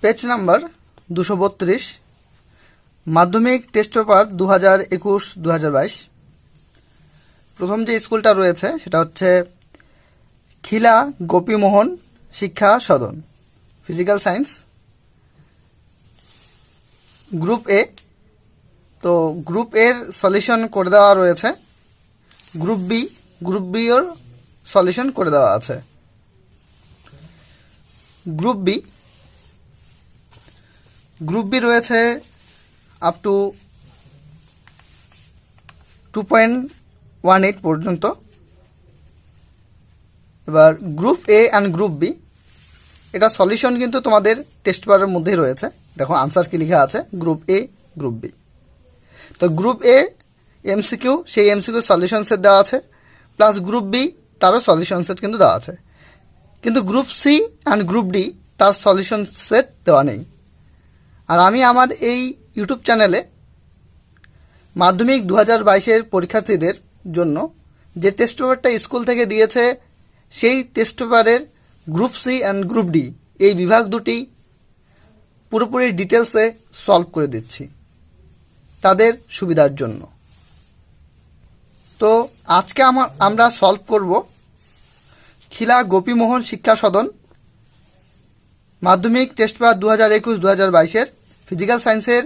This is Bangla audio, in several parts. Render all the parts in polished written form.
পেজ নাম্বার 232, মাধ্যমিক টেস্ট পেপার 2021-2022। প্রথম যে স্কুলটা রয়েছে সেটা হচ্ছে খিলা গোপীমোহন শিক্ষা সদন, ফিজিক্যাল সায়েন্স, গ্রুপ এ। তো গ্রুপ এর সলিউশন করে দেওয়া রয়েছে, গ্রুপ বি এর সলিউশন করে দেওয়া আছে। গ্রুপ বি রয়েছে আপ টু 2.18 পর্যন্ত। এবার group A and group B, এটা সলিউশন কিন্তু তোমাদের টেস্ট পেপারের মধ্যেই রয়েছে। দেখো আনসার কি লেখা আছে, গ্রুপ এ গ্রুপ বি। তো গ্রুপ এ এমসিকিউ, সেই এমসিকিউ সলিউশন সেট দেওয়া আছে, প্লাস গ্রুপ বি তারও সলিউশন সেট কিন্তু দেওয়া আছে। কিন্তু group C and group D তার সলিউশন সেট দেওয়া নেই। আর আমি আমার এই ইউটিউব চ্যানেলে মাধ্যমিক 2022-এর পরীক্ষার্থীদের জন্য যে টেস্ট পেপারটা স্কুল থেকে দিয়েছে, সেই টেস্ট পেপারের group C and group D এই বিভাগ দুটি পুরোপুরি ডিটেলসে সলভ করে দিচ্ছি তাদের সুবিধার জন্য। তো আজকে আমরা সলভ করব খিলা গোপীমোহন শিক্ষা সদন মাধ্যমিক টেস্ট পেপার 2021-2022-এর ফিজিক্যাল সায়েন্সের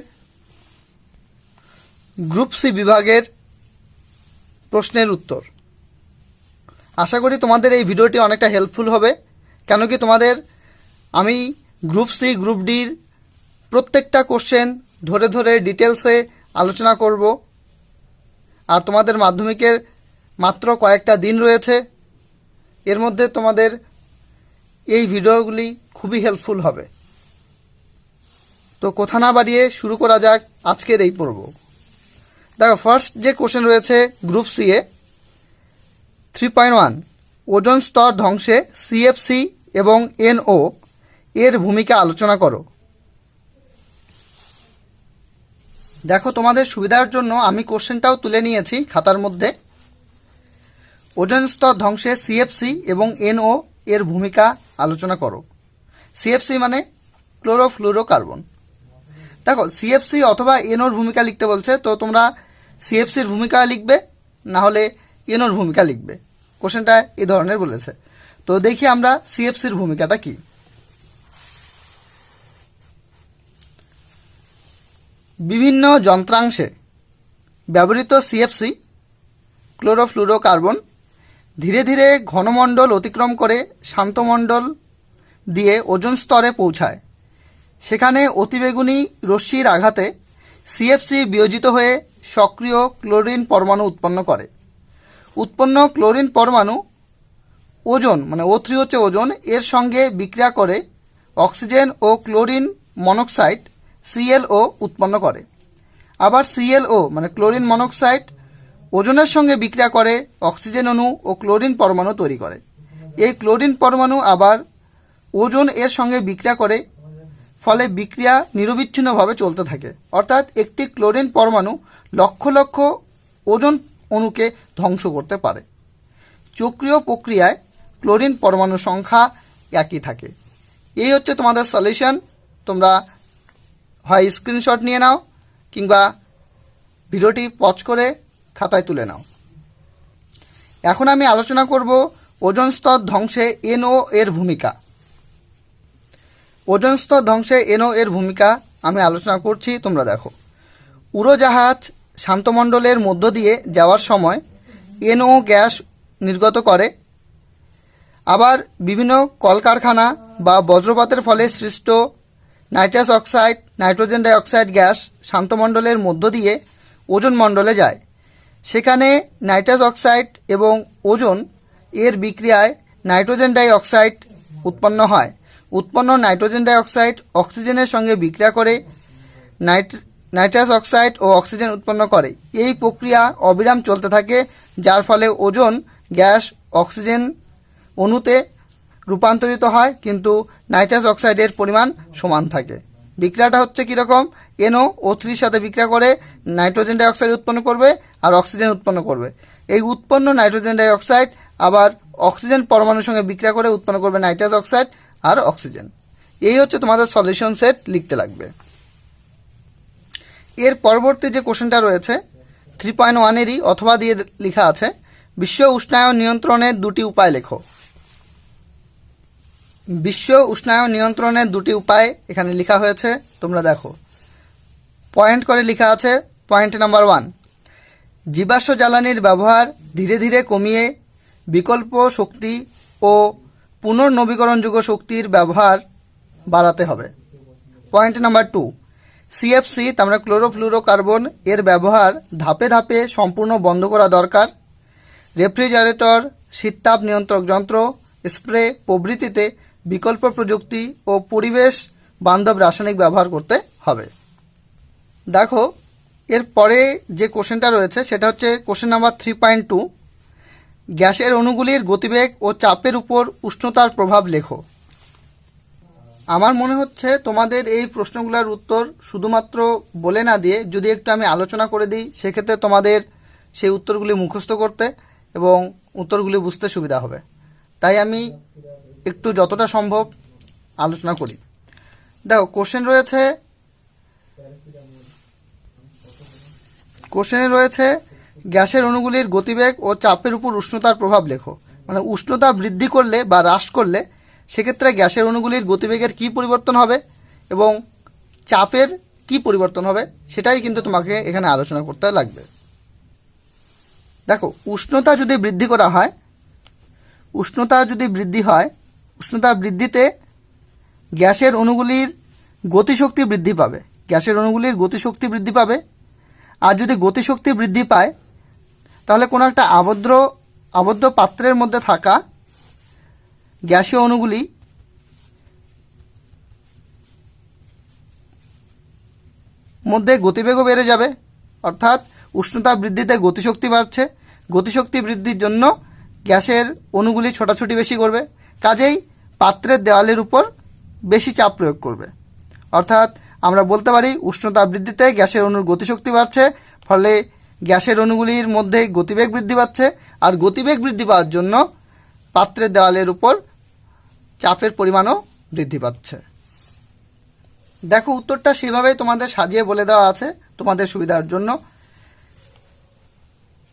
গ্রুপ সি বিভাগের প্রশ্নের উত্তর। আশা করি তোমাদের এই ভিডিওটি অনেকটা হেল্পফুল হবে, কেন কি তোমাদের আমি গ্রুপ সি গ্রুপ ডির প্রত্যেকটা কোশ্চেন ধরে ধরে ডিটেলসে আলোচনা করব। আর তোমাদের মাধ্যমিকের মাত্র কয়েকটা দিন রয়েছে, এর মধ্যে তোমাদের এই ভিডিওগুলি খুবই হেল্পফুল হবে। তো কথা না বাড়িয়ে শুরু করা যাক আজকের এই পর্ব। দেখো, ফার্স্ট যে কোশ্চেন রয়েছে গ্রুপ সি এ 3.1, ওজোন স্তর ধ্বংসে সিএফসি এবং এনও এর ভূমিকা আলোচনা করো। দেখো, তোমাদের সুবিধার জন্য আমি কোশ্চেনটাও তুলে নিয়েছি খাতার মধ্যে। ওজোন স্তর ধ্বংসে সিএফসি এবং এনও এর ভূমিকা আলোচনা করো। সিএফসি মানে ক্লোরোফ্লুরোকার্বন। দেখো, সিএফসি অথবা এনওর ভূমিকা লিখতে বলছে, তো তোমরা সিএফসির ভূমিকা লিখবে, না হলে এনওর ভূমিকা লিখবে। কোশ্চেনটা এই ধরনের বলেছে। তো দেখি আমরা সিএফসির ভূমিকাটা কি। বিভিন্ন যন্ত্রাংশে ব্যবহৃত সিএফসি ক্লোরোফ্লুরোকার্বন ধীরে ধীরে ঘনমণ্ডল অতিক্রম করে শান্তমণ্ডল দিয়ে ওজোন স্তরে পৌঁছায়। সেখানে অতিবেগুনি রশ্মির আঘাতে সিএফসি বিয়োজিত হয়ে সক্রিয় ক্লোরিন পরমাণু উৎপন্ন করে। উৎপন্ন ক্লোরিন পরমাণু ওজোন মানে O3 হচ্ছে ওজোন, এর সঙ্গে বিক্রিয়া করে অক্সিজেন ও ক্লোরিন মনোক্সাইড ClO উৎপন্ন করে। আবার ClO মানে ক্লোরিন মনোক্সাইড ওজোনের সঙ্গে বিক্রিয়া করে অক্সিজেন অণু ও ক্লোরিন পরমাণু তৈরি করে। এই ক্লোরিন পরমাণু আবার ওজোন এর সঙ্গে বিক্রিয়া করে, ফলে বিক্রিয়া নিরবিচ্ছিন্নভাবে চলতে থাকে। অর্থাৎ একটি ক্লোরিন পরমাণু লক্ষ লক্ষ ওজোন অণুকে ধ্বংস করতে পারে। চক্রীয় প্রক্রিয়ায় ক্লোরিন পরমাণু সংখ্যা একই থাকে। এই হচ্ছে তোমাদের সলিউশন। তোমরা হয় স্ক্রিনশট নিয়ে নাও কিংবা ভিডিওটি পজ করে খাতায় তুলে নাও। এখন আমি আলোচনা করব ওজোন স্তর ধ্বংসে এনও এর ভূমিকা। ওজোন স্তর ধ্বংসে এনও এর ভূমিকা আমি আলোচনা করছি, তোমরা দেখো। উড়োজাহাজ শান্তমণ্ডলের মধ্য দিয়ে যাওয়ার সময় এনও গ্যাস নির্গত করে। আবার বিভিন্ন কলকারখানা বা বজ্রপাতের ফলে সৃষ্ট nitrous oxide, nitrogen dioxide gas শান্তমণ্ডলের মধ্য দিয়ে ওজোন মণ্ডলে যায়। সেখানে নাইট্রাস অক্সাইড এবং ওজোন এর বিক্রিয়ায় নাইট্রোজেন ডাইঅক্সাইড উৎপন্ন হয়। উৎপন্ন নাইট্রোজেন ডাইঅক্সাইড অক্সিজেনের সঙ্গে বিক্রিয়া করে নাইট্রাস অক্সাইড ও অক্সিজেন উৎপন্ন করে। এই প্রক্রিয়া অবিরাম চলতে থাকে, যার ফলে ওজোন গ্যাস অক্সিজেন অণুতে রূপান্তরিত হয়, কিন্তু নাইট্রাস অক্সাইডের পরিমাণ সমান থাকে। বিক্রিয়াটা হচ্ছে কীরকম, NO3 সাথে বিক্রিয়া করে নাইট্রোজেন ডাইঅক্সাইড উৎপন্ন করবে আর অক্সিজেন উৎপন্ন করবে। এই উৎপন্ন নাইট্রোজেন ডাইঅক্সাইড আবার অক্সিজেন পরমাণুর সঙ্গে বিক্রিয়া করে উৎপন্ন করবে নাইট্রাস অক্সাইড আর অক্সিজেন। এই হচ্ছে তোমাদের সলিউশন সেট লিখতে লাগবে। এর পরবর্তী যে কোশ্চেনটা রয়েছে 3.1-এরই অথবা দিয়ে লেখা আছে বিশ্ব উষ্ণায়ন নিয়ন্ত্রণের দুটি উপায় লেখো। বিশ্ব উষ্ণায়ন নিয়ন্ত্রণের দুটি উপায় এখানে লেখা হয়েছে, তোমরা দেখো পয়েন্ট করে লেখা আছে। পয়েন্ট নাম্বার 1, জীবাশ্ম জ্বালানির ব্যবহার ধীরে ধীরে কমিয়ে বিকল্প শক্তি ও পুনর্নবীকরণযোগ্য শক্তির ব্যবহার বাড়াতে হবে। পয়েন্ট নাম্বার 2, সিএফসি আমরা ক্লোরোফ্লুরোকার্বন এর ব্যবহার ধাপে ধাপে সম্পূর্ণ বন্ধ করা দরকার। রেফ্রিজারেটর, শীততাপ নিয়ন্ত্রক যন্ত্র, স্প্রে প্রভৃতিতে বিকল্প প্রযুক্তি ও পরিবেশ বান্ধব রাসায়নিক ব্যবহার করতে হবে। দেখো এর পরে যে কোশ্চেনটা রয়েছে সেটা হচ্ছে কোশ্চেন নাম্বার 3.2, গ্যাসের অণুগুলির গতিবেগ ও চাপের উপর উষ্ণতার প্রভাব লেখো। আমার মনে হচ্ছে তোমাদের এই প্রশ্নগুলোর উত্তর শুধুমাত্র বলে না দিয়ে যদি একটু আমি আলোচনা করে দিই, সেক্ষেত্রে তোমাদের সেই উত্তরগুলি মুখস্থ করতে এবং উত্তরগুলি বুঝতে সুবিধা হবে। তাই আমি একটু যতটা সম্ভব আলোচনা করি। দেখো কোশ্চেনে রয়েছে গ্যাসের অণুগুলির গতিবেগ ও চাপের উপর উষ্ণতার প্রভাব লেখো। মানে উষ্ণতা বৃদ্ধি করলে বা হ্রাস করলে সেক্ষেত্রে গ্যাসের অণুগুলির গতিবেগের কি পরিবর্তন হবে এবং চাপের কি পরিবর্তন হবে সেটাই কিন্তু তোমাকে এখানে আলোচনা করতে লাগবে। দেখো উষ্ণতা যদি বৃদ্ধি করা হয়, উষ্ণতা বৃদ্ধিতে গ্যাসের অণুগুলির গতিশক্তি বৃদ্ধি পাবে। আর যদি গতিশক্তি বৃদ্ধি পায় তাহলে কোনো একটা আবদ্ধ পাত্রের মধ্যে থাকা গ্যাসীয় অণুগুলি মধ্যে গতিবেগও বেড়ে যাবে। অর্থাৎ উষ্ণতা বৃদ্ধিতে গতিশক্তি বাড়ছে, গতিশক্তি বৃদ্ধির জন্য গ্যাসের অণুগুলি ছোটাছুটি বেশি করবে, কাজেই পাত্রের দেওয়ালের উপর বেশি চাপ প্রয়োগ করবে। অর্থাৎ আমরা বলতে পারি উষ্ণতা বৃদ্ধিতে গ্যাসের অণুর গতিশক্তি বাড়ছে, ফলে গ্যাসের অণুগুলির মধ্যে গতিবেগ বৃদ্ধি পাচ্ছে, আর গতিবেগ বৃদ্ধি পাওয়ার জন্য পাত্রের দেওয়ালের উপর চাপের পরিমাণও বৃদ্ধি পাচ্ছে। দেখো উত্তরটা সেভাবেই তোমাদের সাজিয়ে বলে দেওয়া আছে তোমাদের সুবিধার জন্য।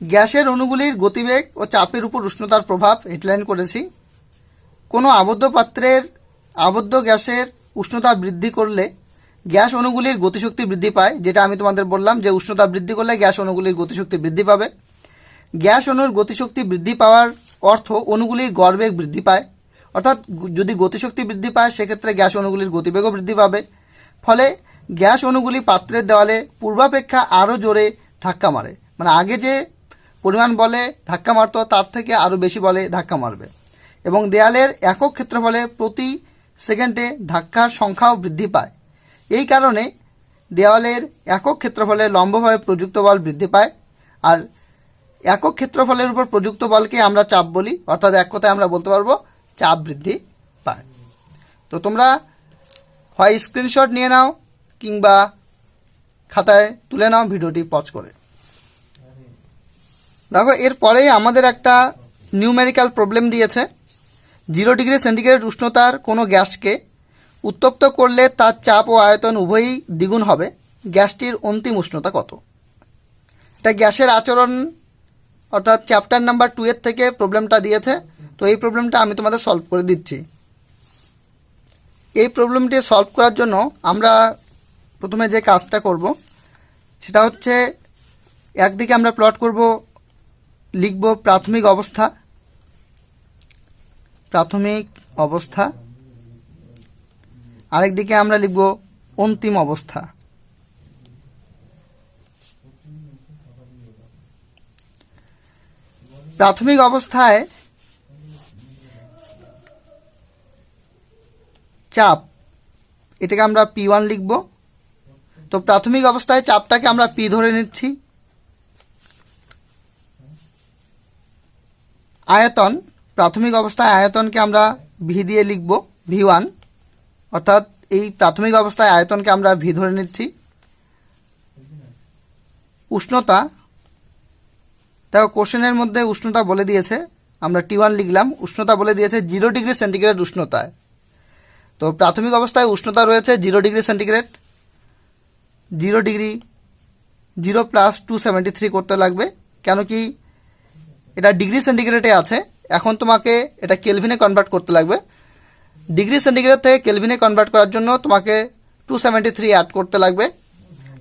গ্যাসের অণুগুলির গতিবেগ ও চাপের উপর উষ্ণতার প্রভাব হেডলাইন করেছি। কোনো আবদ্ধ গ্যাসের উষ্ণতা বৃদ্ধি করলে গ্যাস অণুগুলির গতিশক্তি বৃদ্ধি পায়, যেটা আমি তোমাদের বললাম যে উষ্ণতা বৃদ্ধি করলে গ্যাস অণুগুলির গতিশক্তি বৃদ্ধি পাবে। গ্যাস অণুর গতিশক্তি বৃদ্ধি পাওয়ার অর্থ অণুগুলির গড়বেগ বৃদ্ধি পায়। অর্থাৎ যদি গতিশক্তি বৃদ্ধি পায় সেক্ষেত্রে গ্যাস অণুগুলির গতিবেগও বৃদ্ধি পাবে, ফলে গ্যাস অণুগুলি পাত্রের দেওয়ালে পূর্বাপেক্ষা আরও জোরে ধাক্কা মারে। মানে আগে যে পরিমাণ বলে ধাক্কা মারত তার থেকে আরও বেশি বলে ধাক্কা মারবে, এবং দেয়ালের একক ক্ষেত্রফলে প্রতি সেকেন্ডে ধাক্কার সংখ্যাও বৃদ্ধি পায়। এই কারণে দেওয়ালের একক ক্ষেত্রফলে লম্বভাবে প্রযুক্ত বল বৃদ্ধি পায়, আর একক ক্ষেত্রফলের উপর প্রযুক্ত বলকে আমরা চাপ বলি। অর্থাৎ এক কথায় আমরা বলতে পারবো চাপ বৃদ্ধি পায়। তো তোমরা হয় স্ক্রিনশট নিয়ে নাও কিংবা খাতায় তুলে নাও ভিডিওটি পজ করে। দেখো এরপরেই আমাদের একটা নিউমেরিক্যাল প্রবলেম দিয়েছে। 0 ডিগ্রি সেন্টিগ্রেড উষ্ণতার কোনো গ্যাসকে উত্তপ্ত করলে তার চাপ ও আয়তন উভয়ই দ্বিগুণ হবে, গ্যাসটির অন্তিম উষ্ণতা কত? এটা গ্যাসের আচরণ অর্থাৎ চ্যাপ্টার নাম্বার 2 এর থেকে প্রবলেমটা দিয়েছে। তো এই প্রবলেমটা আমি তোমাদের সলভ করে দিচ্ছি। এই প্রবলেমটি সলভ করার জন্য আমরা প্রথমে যে কাজটা করব সেটা হচ্ছে একদিকে আমরা প্লট লিখব প্রাথমিক অবস্থা, আরেকদিকে আমরা লিখব অন্তিম অবস্থা। প্রাথমিক অবস্থায় চাপ, এটাকে আমরা P1 লিখব। তো প্রাথমিক অবস্থায় চাপটাকে আমরা P ধরে নিচ্ছি। আয়তন, প্রাথমিক অবস্থায় আয়তনকে আমরা V দিয়ে লিখব, V1। অর্থাৎ এই প্রাথমিক অবস্থায় আয়তনকে আমরা V ধরে নিচ্ছি। উষ্ণতা, দেখো কোশ্চেনের মধ্যে উষ্ণতা বলে দিয়েছে, আমরা T1 লিখলাম। উষ্ণতা বলে দিয়েছে 0 ডিগ্রি সেন্টিগ্রেড উষ্ণতায়। তো প্রাথমিক অবস্থায় উষ্ণতা রয়েছে 0 ডিগ্রি সেন্টিগ্রেড, 0 প্লাস 273 করতে লাগবে, কেন কি এটা ডিগ্রি সেন্টিগ্রেডে আছে, এখন তোমাকে এটা কেলভিনে কনভার্ট করতে লাগবে। ডিগ্রি সেন্টিগ্রেড থেকে কেলভিনে কনভার্ট করার জন্য তোমাকে 273 অ্যাড করতে লাগবে।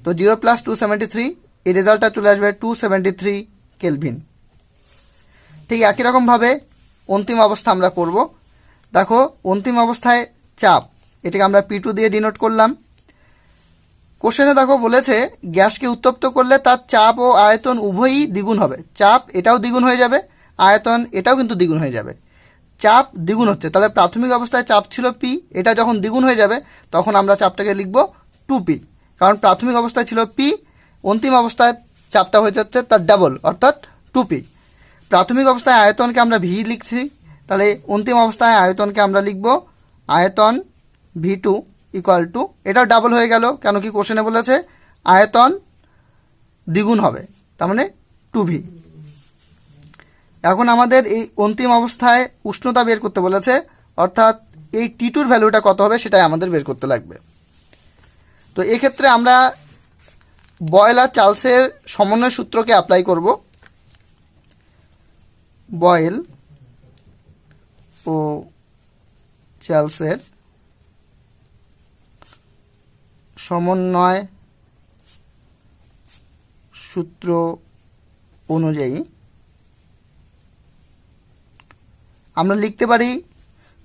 তো 0 প্লাস 273, এই রেজাল্টটা চলে আসবে 273 কেলভিন। ঠিক একই রকমভাবে অন্তিম অবস্থা আমরা করব। দেখো অন্তিম অবস্থায় চাপ, এটাকে আমরা P2 দিয়ে ডিনোট করলাম। কোশ্চেনে দেখো বলেছে গ্যাসকে উত্তপ্ত করলে তার চাপ ও আয়তন উভয়ই দ্বিগুণ হবে। চাপ এটাও দ্বিগুণ হয়ে যাবে, আয়তন এটাও কিন্তু দ্বিগুণ হয়ে যাবে। চাপ দ্বিগুণ হচ্ছে, তাহলে প্রাথমিক অবস্থায় চাপ ছিল P, এটা যখন দ্বিগুণ হয়ে যাবে তখন আমরা চাপটাকে লিখব 2P, কারণ প্রাথমিক অবস্থায় ছিল P, অন্তিম অবস্থায় চাপটা হয়ে যাচ্ছে তার ডাবল অর্থাৎ 2P। প্রাথমিক অবস্থায় আয়তনকে আমরা V লিখছি, তাহলে অন্তিম অবস্থায় আয়তনকে আমরা লিখব আয়তন V2 ইকুয়াল টু, এটাও ডাবল হয়ে গেল, কেন কি কোশ্চেনে বলেছে আয়তন দ্বিগুণ হবে, তার মানে 2V। এখন আমাদের এই অন্তিম অবস্থায় উষ্ণতা বের করতে বলেছে, অর্থাৎ এই T2 ভ্যালুটা কত হবে সেটাই আমাদের বের করতে লাগবে। তো এক্ষেত্রে আমরা বয়েল আর চার্লসের সমন্বয় সূত্রকে অ্যাপ্লাই করব। বয়েল ও চার্লসের সমন্বয় সূত্র অনুযায়ী আমরা লিখতে পারি,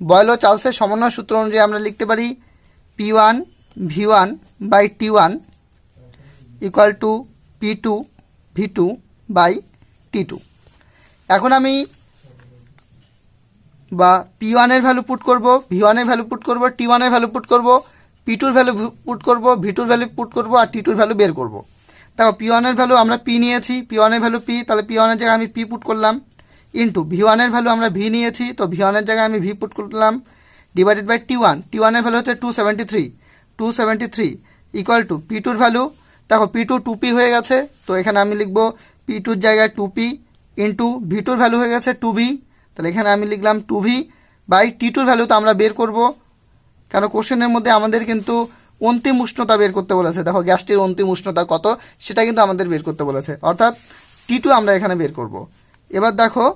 বয়েল ও চার্লসের সমন্বয় সূত্র অনুযায়ী আমরা লিখতে পারি P1 V1 by T1 equal to P2 V2 by T2। এখন আমি বা P1 এর ভ্যালু পুট করব, V1 এর ভ্যালু পুট করব, T1 এর ভ্যালু পুট করব, P2 এর ভ্যালু পুট করব, V2 এর ভ্যালু পুট করব আর T2 এর ভ্যালু বের করব। দেখো P1 এর ভ্যালু আমরা P নিয়েছি, P1 এর ভ্যালু P, তাহলে P1 এর জায়গায় আমি P পুট করলাম, ইন্টু V1 এর ভ্যালু আমরা V নিয়েছি, তো V1 এর জায়গায় আমি V পুট করলাম, ডিভাইডেড বাই T1, T1 এর ভ্যালু হচ্ছে 273 ইকুয়াল টু P2 এর ভ্যালু, দেখো P2 2P হয়ে গেছে, তো এখানে আমি লিখব P2 এর জায়গায় 2P ইন্টু V2 এর ভ্যালু হয়ে গেছে 2V, তাহলে এখানে আমি লিখলাম 2V বাই T2 এর ভ্যালু তো আমরা বের করব, কারণ কোশ্চেনের মধ্যে আমাদের কিন্তু অন্তিম উষ্ণতা বের করতে বলেছে। দেখো গ্যাসটির অন্তিম উষ্ণতা কত সেটা কিন্তু আমাদের বের করতে বলেছে, অর্থাৎ T2 আমরা এখানে বের করব। এবার দেখো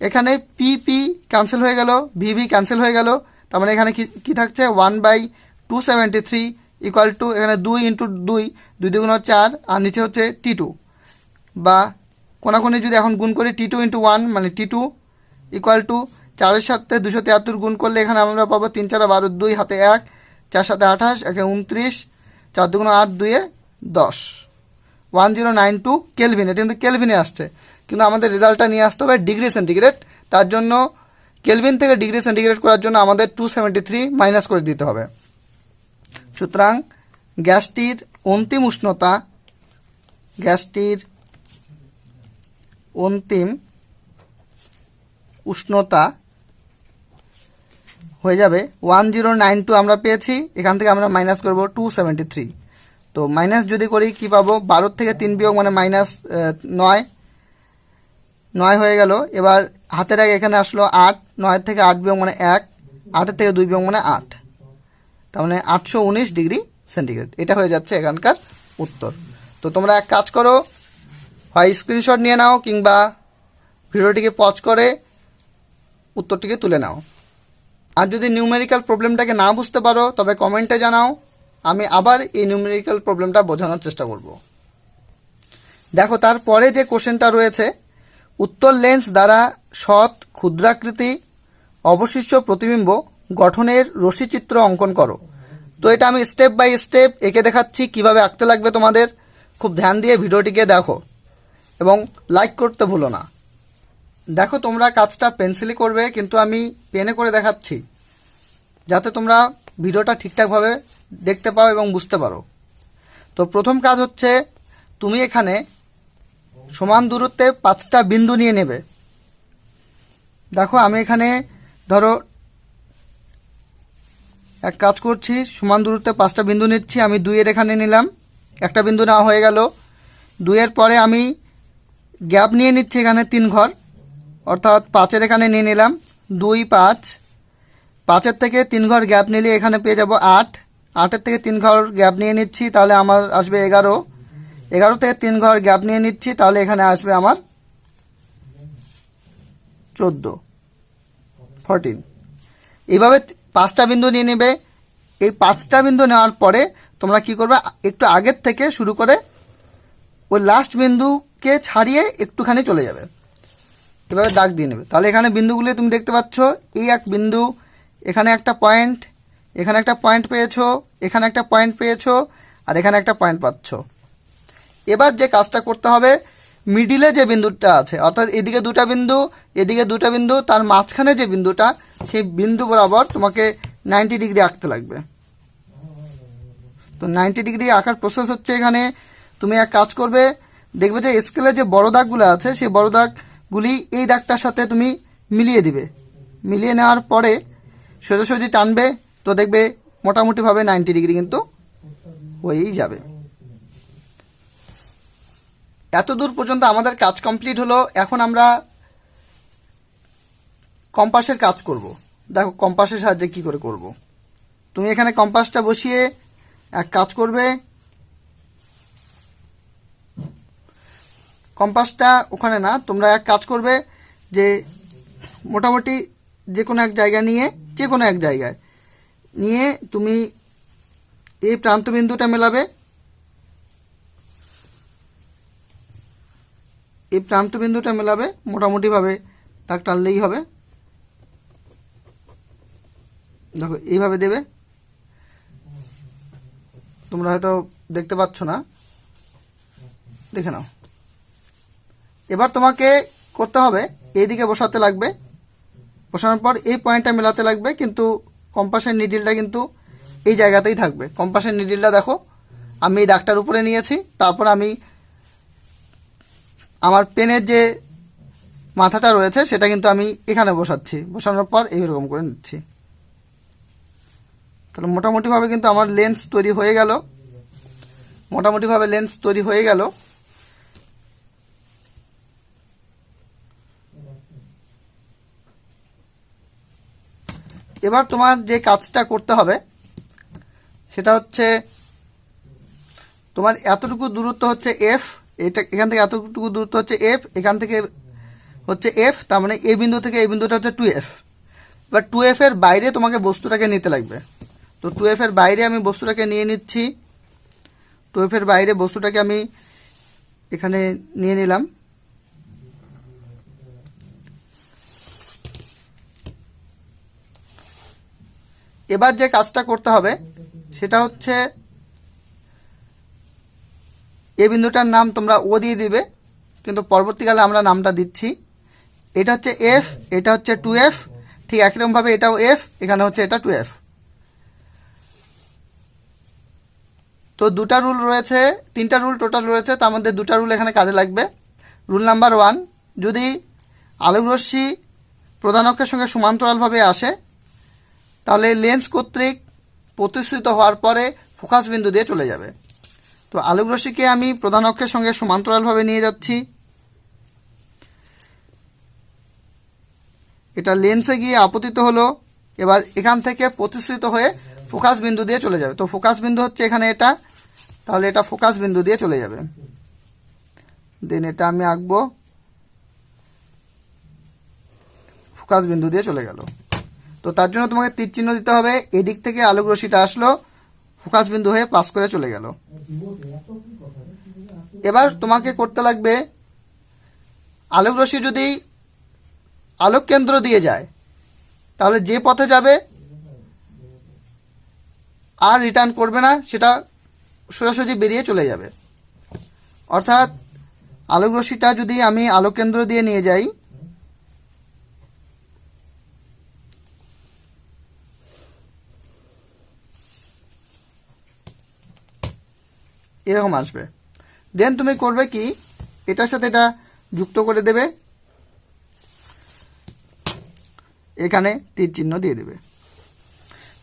এখানে PP ক্যান্সেল হয়ে গেল, VV ক্যান্সেল হয়ে গেল, তার মানে এখানে কি থাকছে 1/273 ইকুয়াল টু, এখানে 2 ইন্টু 2, 2 দুগুণ 4 আর নিচে হচ্ছে T2, বা কোনাকুনি যদি এখন গুণ করি T2 ইন্টু 1 মানে T2 ইকুয়াল টু 4-এর সাথে 273 গুণ করলে এখানে আমরা পাবো 3 4 12, 2 হাতে 1, 4 7 28, 1 29, 4 দুগুণ 8, 2 10, 1092 কেলভিন। এটা কিন্তু কেলভিনে আসছে, কিন্তু আমাদের রেজাল্টটা নিয়ে আসতে হবে ডিগ্রি সেন্টিগ্রেড, তার জন্য কেলভিন থেকে ডিগ্রি সেন্টিগ্রেড করার জন্য আমাদের 273 মাইনাস করে দিতে হবে। সুতরাং গ্যাসটির অন্তিম উষ্ণতা হয়ে যাবে 1092 আমরা পেয়েছি, এখান থেকে আমরা মাইনাস করব 273। তো মাইনাস যদি করি কি পাবো, 12 থেকে 3 বিয়োগ মানে মাইনাস 9 হয়ে গেল। এবার হাতের আগে এখানে আসলো 8, 9 থেকে 8 বিয়োগ মানে 1, 8 থেকে 2 বিয়োগ মানে 8, তার মানে 819 ডিগ্রি সেন্টিগ্রেড। এটা হয়ে যাচ্ছে এখানকার উত্তর। তো তোমরা এক কাজ করো, হয় স্ক্রিনশট নিয়ে নাও কিংবা ভিডিওটিকে পজ করে উত্তরটিকে তুলে নাও। আর যদি নিউমেরিক্যাল প্রবলেমটাকে না বুঝতে পারো তবে কমেন্টে জানাও, আমি আবার এই নিউমেরিক্যাল প্রবলেমটা বোঝানোর চেষ্টা করব। দেখো তারপরে যে কোশ্চেনটা রয়েছে, উত্তর লেন্স দ্বারা সৎ ক্ষুদ্রাকৃতি অবশিষ্ট প্রতিবিম্ব গঠনের রশ্মিচিত্র অঙ্কন করো। তো এটা আমি স্টেপ বাই স্টেপ এঁকে দেখাচ্ছি, কিভাবে আঁকতে লাগবে তোমাদের। খুব ধ্যান দিয়ে ভিডিওটিকে দেখো এবং লাইক করতে ভুলো না। দেখো তোমরা কাজটা পেন্সিলে করবে, কিন্তু আমি পেনে করে দেখাচ্ছি যাতে তোমরা ভিডিওটা ঠিকঠাকভাবে দেখতে পাও এবং বুঝতে পারো। তো প্রথম কাজ হচ্ছে, তুমি এখানে সমান দূরত্বে 5টা বিন্দু নিয়ে নেবে। দেখো আমি এখানে ধরো এক কাজ করছি, সমান দূরত্বে 5টা বিন্দু নিচ্ছি। আমি 2-এর এখানে নিলাম, একটা বিন্দু নেওয়া হয়ে গেল। 2-এর পরে আমি গ্যাপ নিয়ে নিচ্ছি এখানে 3 ঘর, অর্থাৎ 5-এর এখানে নিয়ে নিলাম 2 5, 5-এর থেকে 3 ঘর গ্যাপ নিলে এখানে পেয়ে যাব 8, 8-এর থেকে 3 ঘর গ্যাপ নিয়ে নিচ্ছি, তাহলে আমার আসবে 11, 11 থেকে 3 ঘর গ্যাপ নিয়ে নিচ্ছি, তাহলে এখানে আসবে আমার 14। এইভাবে 5টা বিন্দু নিয়ে নেবে। এই 5টা বিন্দু নেওয়ার পরে তোমরা কি করবে, একটু আগের থেকে শুরু করে ওই লাস্ট বিন্দুকে ছাড়িয়ে একটুখানি চলে যাবে, এভাবে দাগ দিয়ে নেবে। তাহলে এখানে বিন্দুগুলি তুমি দেখতে পাচ্ছ, এই এক বিন্দু, এখানে একটা পয়েন্ট, এখানে একটা পয়েন্ট পেয়েছো, এখানে একটা পয়েন্ট পেয়েছো, আর এখানে একটা পয়েন্ট পাচ্ছ। এবার যে কাজটা করতে হবে, মিডিলে যে বিন্দুটা আছে, অর্থাৎ এদিকে 2টা বিন্দু, এদিকে 2টা বিন্দু, তার মাঝখানে যে বিন্দুটা, সেই বিন্দু বরাবর তোমাকে 90 ডিগ্রি আঁকতে লাগবে। তো 90 ডিগ্রি আঁকার প্রসেস হচ্ছে, এখানে তুমি এক কাজ করবে, দেখবে যে স্কেলে যে বড় দাগগুলো আছে, সেই বড় দাগগুলি এই দাগটার সাথে তুমি মিলিয়ে দিবে। মিলিয়ে নেওয়ার পরে সোজাসুজি টানবে, তো দেখবে মোটামুটিভাবে 90 ডিগ্রি কিন্তু হয়েই যাবে। এত দূর পর্যন্ত আমাদের কাজ কমপ্লিট হলো। এখন আমরা কম্পাসের কাজ করব। দেখো কম্পাসের সাহায্যে কি করে করব। তুমি এখানে কম্পাসটা বসিয়ে এক কাজ করবে, কম্পাসটা ওখানে না, তোমরা এক কাজ করবে যে মোটামুটি যে কোনো এক জায়গা নিয়ে, যে কোনো এক জায়গায় নিয়ে তুমি এই প্রান্ত বিন্দুটা মেলাবে, এই প্রান্ত বিন্দুটা মেলাবে, মোটামুটিভাবে দাগ টানলেই হবে। দেখো এইভাবে দেবে, তোমরা হয়তো দেখতে পাচ্ছ না, দেখে নাও। এবার তোমাকে করতে হবে, এইদিকে বসাতে লাগবে, বসানোর পর এই পয়েন্টটা মেলাতে লাগবে, কিন্তু কম্পাসের নিডিলটা কিন্তু এই জায়গাতেই থাকবে। কম্পাসের নিডিলটা দেখো আমি এই দাগটার উপরে নিয়েছি, তারপর আমি আমার পেনের যে মাথাটা রয়েছে সেটা কিন্তু আমি এখানে বসাচ্ছি, বসানোর পর এইরকম করে নিচ্ছি। তাহলে মোটামুটিভাবে কিন্তু আমার লেন্স তৈরি হয়ে গেল, মোটামুটিভাবে লেন্স তৈরি হয়ে গেল। এবার তোমার যে কাজটা করতে হবে সেটা হচ্ছে, তোমার এতটুকু দূরত্ব হচ্ছে এফ, এটা এখান থেকে এতটুকু দূরত্ব হচ্ছে এফ, এখান থেকে হচ্ছে এফ, তার মানে এই বিন্দু থেকে এই বিন্দুটা হচ্ছে 2f। এবার 2f এর বাইরে তোমাকে বস্তুটাকে নিতে লাগবে। তো 2f এর বাইরে আমি বস্তুটাকে নিয়ে নিচ্ছি, 2f এর বাইরে বস্তুটাকে আমি এখানে নিয়ে নিলাম। এবার যে কাজটা করতে হবে সেটা হচ্ছে, এই বিন্দুটার নাম তোমরা ও দিয়ে দিবে, কিন্তু পরবর্তীকালে আমরা নামটা দিচ্ছি। এটা হচ্ছে এফ, এটা হচ্ছে 2f, ঠিক একরকমভাবে এটাও এফ, এখানে হচ্ছে এটা 2f। তো 2টা রুল রয়েছে, 3টা রুল টোটাল রয়েছে, তার মধ্যে 2টা রুল এখানে কাজে লাগবে। রুল নাম্বার 1, যদি আলোকরশ্মি প্রধান অক্ষের সঙ্গে সমান্তরালভাবে আসে, তাহলে লেন্স কর্তৃক প্রতিসৃত হওয়ার পরে ফোকাস বিন্দু দিয়ে চলে যাবে। তো আলোকরশ্মিকে আমি প্রধান অক্ষের সঙ্গে সমান্তরালভাবে নিয়ে যাচ্ছি, এটা লেন্সে গিয়ে আপতিত হলো, এবার এখান থেকে প্রতিসৃত হয়ে ফোকাস বিন্দু দিয়ে চলে যাবে। তো ফোকাস বিন্দু হচ্ছে এখানে এটা, তাহলে এটা ফোকাস বিন্দু দিয়ে চলে যাবে। দেন এটা আমি আঁকবো, ফোকাস বিন্দু দিয়ে চলে গেল। তো তার জন্য তোমাকে তীর চিহ্ন দিতে হবে, এদিক থেকে আলোকরশ্মিটা আসলো, ফোকাস বিন্দু হয়ে পাস করে চলে গেল। এবার তোমাকে করতে লাগবে, আলোকরশ্মি যদি আলোক কেন্দ্র দিয়ে যায়, তাহলে যে পথে যাবে আর রিটার্ন করবে না, সেটা সোজাসুজি বেরিয়ে চলে যাবে। অর্থাৎ আলোকরশ্মিটা যদি আমি আলোক কেন্দ্র দিয়ে নিয়ে যাই, এরকম আসবে। দেন তুমি করবে কি, এটার সাথে এটা যুক্ত করে দেবে, এখানে তীর চিহ্ন দিয়ে দেবে।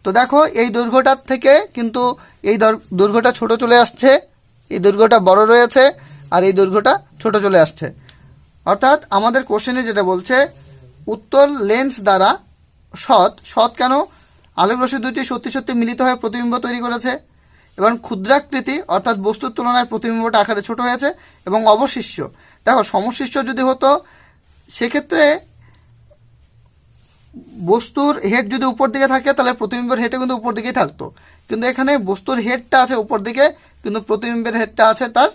তো দেখো এই দৈর্ঘ্যটার থেকে কিন্তু এই দৈর্ঘ্যটা ছোট চলে আসছে, এই দৈর্ঘ্যটা বড় রয়েছে, আর এই দৈর্ঘ্যটা ছোট চলে আসছে। অর্থাৎ আমাদের কোশ্চেনে যেটা বলছে, উত্তল লেন্স দ্বারা সৎ কেন, আলোক রশ্মি দুটি সত্যি সত্যি মিলিত হয়ে প্রতিবিম্ব তৈরি করেছে এবং ক্ষুদ্রাকৃতি অর্থাৎ বস্তুর তুলনায় প্রতিবিম্বটা আকারে ছোট হয়েছে এবং অবশিষ্য, দেখো সমশিষ্য যদি হতো সেক্ষেত্রে বস্তুর হেড যদি উপর দিকে থাকে তাহলে প্রতিবিম্বের হেডটা কিন্তু উপর দিকেই থাকতো, কিন্তু এখানে বস্তুর হেডটা আছে উপর দিকে কিন্তু প্রতিবিম্বের হেডটা আছে তার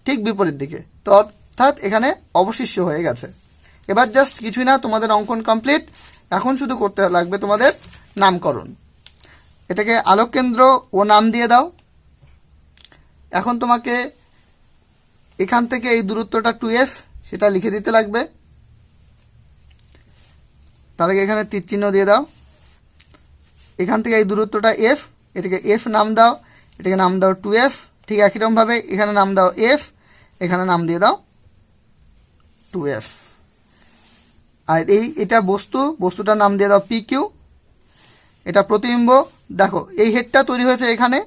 ঠিক বিপরীত দিকে, তো অর্থাৎ এখানে অবশিষ্য হয়ে গেছে। এবার জাস্ট কিছুই না, তোমাদের অঙ্কন কমপ্লিট। এখন শুধু করতে লাগবে তোমাদের নামকরণ। এটাকে আলোক কেন্দ্র ও নাম দিয়ে দাও। এখন তোমাকে এখান থেকে এই দূরত্বটা 2f সেটা লিখে দিতে লাগবে। তার আগে এখানে তীর চিহ্ন দিয়ে দাও। এখান থেকে এই দূরত্বটা f, এটাকে f নাম দাও, এটাকে নাম দাও 2f। ঠিক একই রকমভাবে এখানে নাম দাও f, এখানে নাম দিয়ে দাও 2f। আর এটা বস্তুটার নাম দিয়ে দাও pq। এটা প্রতিবিম্ব, দেখো এই হেডটা তৈরি হয়েছে এখানে,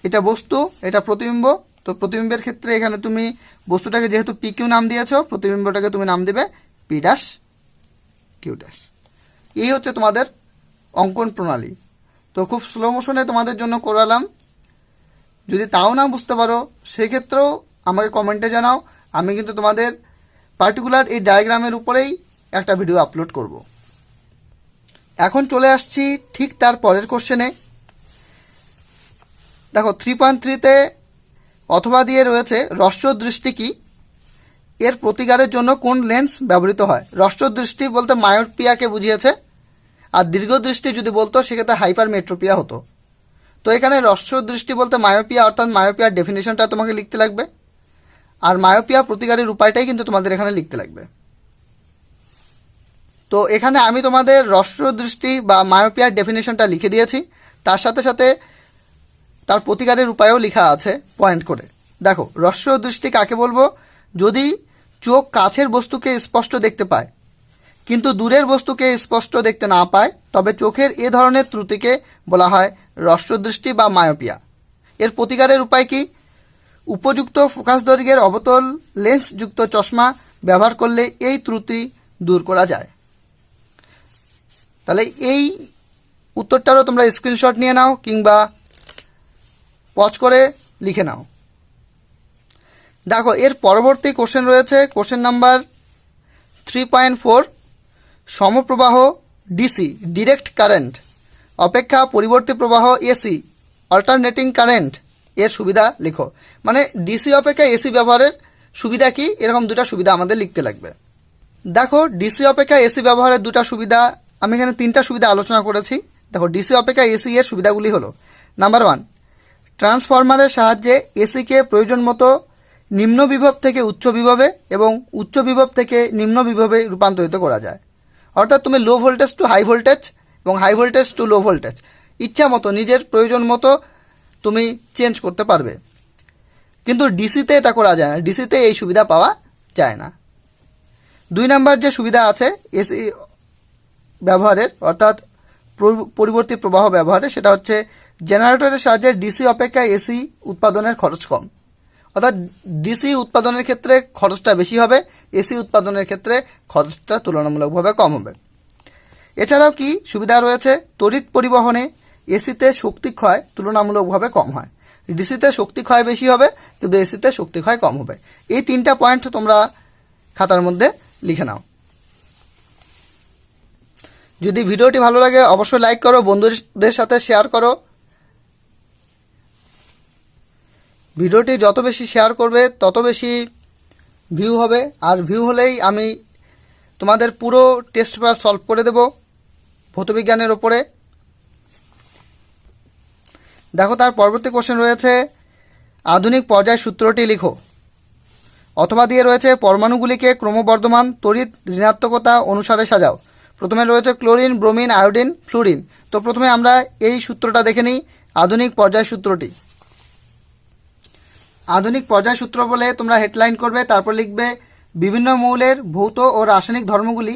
এটা বস্তু, এটা প্রতিবিম্ব। তো প্রতিবিম্বের ক্ষেত্রে এখানে তুমি বস্তুটাকে যেহেতু pq নাম দিয়েছো, প্রতিবিম্বটাকে তুমি নাম দেবে p ড্যাশ q ড্যাশ। এই হচ্ছে তোমাদের অঙ্কন প্রণালী। তো খুব স্লো মোশনে তোমাদের জন্য করালাম। যদি তাও না বুঝতে পারো সেক্ষেত্রেও আমাকে কমেন্টে জানাও, আমি কিন্তু তোমাদের পার্টিকুলার এই ডায়াগ্রামের উপরেই একটা ভিডিও আপলোড করব। এখন চলে আসছি ঠিক তার পরের কোশ্চেনে। দেখো 3.3-তে অথবা দিয়ে রয়েছে হ্রস্ব দৃষ্টি কি, এর প্রতিকারের জন্য কোন লেন্স ব্যবহৃত হয়। হ্রস্ব দৃষ্টি বলতে মায়োপিয়াকে বুঝিয়েছে, আর দীর্ঘ দৃষ্টি যদি বলতো সেক্ষেত্রে হাইপারমেট্রোপিয়া হতো। তো এখানে হ্রস্ব দৃষ্টি বলতে মায়োপিয়া, অর্থাৎ মায়োপিয়ার ডেফিনেশনটা তোমাকে লিখতে লাগবে, আর মায়োপিয়া প্রতিকারের উপায়টাই কিন্তু তোমাদের এখানে লিখতে লাগবে। তো এখানে আমি তোমাদের হ্রস্ব দৃষ্টি বা মায়োপিয়ার ডেফিনেশনটা লিখে দিয়েছি, তার সাথে সাথে তার প্রতিকারের উপায়ও লেখা আছে পয়েন্ট করে। দেখো হ্রস্ব দৃষ্টি কাকে বলবো, যদি চোখ কাছের বস্তুকে স্পষ্ট দেখতে পায় কিন্তু দূরের বস্তুকে স্পষ্ট দেখতে না পায়, তবে চোখের এ ধরনের ত্রুটিকে বলা হয় হ্রস্ব দৃষ্টি বা মায়োপিয়া। এর প্রতিকারের উপায় কি, উপযুক্ত ফোকাস দৈর্ঘ্যের অবতল লেন্সযুক্ত চশমা ব্যবহার করলে এই ত্রুটি দূর করা যায়। তাহলে এই উত্তরটারও তোমরা স্ক্রিনশট নিয়ে নাও কিংবা পজ করে লিখে নাও। দেখো এর পরবর্তী কোশ্চেন রয়েছে কোশ্চেন নাম্বার 3.4, সমপ্রবাহ ডিসি ডিরেক্ট কারেন্ট অপেক্ষা পরিবর্তী প্রবাহ এসি অল্টারনেটিং কারেন্ট এর সুবিধা লেখো। মানে ডিসি অপেক্ষা এসি ব্যবহারের সুবিধা কি, এরকম দুটা সুবিধা আমাদের লিখতে লাগবে। দেখো ডিসি অপেক্ষা এসি ব্যবহারের দুটা সুবিধা, আমি এখানে তিনটা সুবিধা আলোচনা করেছি। দেখো ডিসি অপেক্ষা এসি এর সুবিধাগুলি হলো, নাম্বার 1, ট্রান্সফরমারের সাহায্যে এসিকে প্রয়োজন মতো নিম্ন বিভব থেকে উচ্চ বিভবে এবং উচ্চ বিভব থেকে নিম্ন বিভবে রূপান্তরিত করা যায়। অর্থাৎ তুমি low voltage to high voltage এবং high voltage to low voltage ইচ্ছা মতো নিজের প্রয়োজন মতো তুমি চেঞ্জ করতে পারবে, কিন্তু ডিসিতে এটা করা যায় না, ডিসিতে এই সুবিধা পাওয়া যায় না। 2 নাম্বার যে সুবিধা আছে এসি ব্যবহারের অর্থাৎ পরিবর্তী প্রবাহ ব্যবহারে, সেটা হচ্ছে জেনারেটরের সাহায্যে ডিসি অপেক্ষা এসি উৎপাদনের খরচ কম। অর্থাৎ ডিসি উৎপাদনের ক্ষেত্রে খরচটা বেশি হবে, এসি উৎপাদনের ক্ষেত্রে খরচটা তুলনামূলকভাবে কম হবে। এছাড়াও কি সুবিধা রয়েছে, তড়িৎ পরিবহনে এসিতে শক্তি ক্ষয় তুলনামূলকভাবে কম হয়, ডিসিতে শক্তি ক্ষয় বেশি হবে কিন্তু এসিতে শক্তি ক্ষয় কম হবে। এই 3টা পয়েন্ট তোমরা খাতার মধ্যে লিখে নাও। যদি ভিডিওটি ভালো লাগে অবশ্যই লাইক করো, বন্ধুদের সাথে শেয়ার করো। ভিডিওটি যত বেশি শেয়ার করবে তত বেশি ভিউ হবে, আর ভিউ হলেই আমি তোমাদের পুরো টেস্ট পেপার সলভ করে দেব ভৌতবিজ্ঞানের ওপরে। দেখো তার পরবর্তী কোশ্চেন রয়েছে, আধুনিক পর্যায় সূত্রটি লিখো। অথবা দিয়ে রয়েছে, পরমাণুগুলিকে ক্রমবর্ধমান তড়িৎ ঋণাত্মকতা অনুসারে সাজাও। প্রথমে রয়েছে ক্লোরিন, ব্রোমিন, আয়োডিন, ফ্লুরিন। তো প্রথমে আমরা এই সূত্রটা দেখে নিই, আধুনিক পর্যায় সূত্রটি। আধুনিক পর্যায় সূত্র বলে তোমরা হেডলাইন করবে, তারপর লিখবে বিভিন্ন মৌলের ভৌত ও রাসায়নিক ধর্মগুলি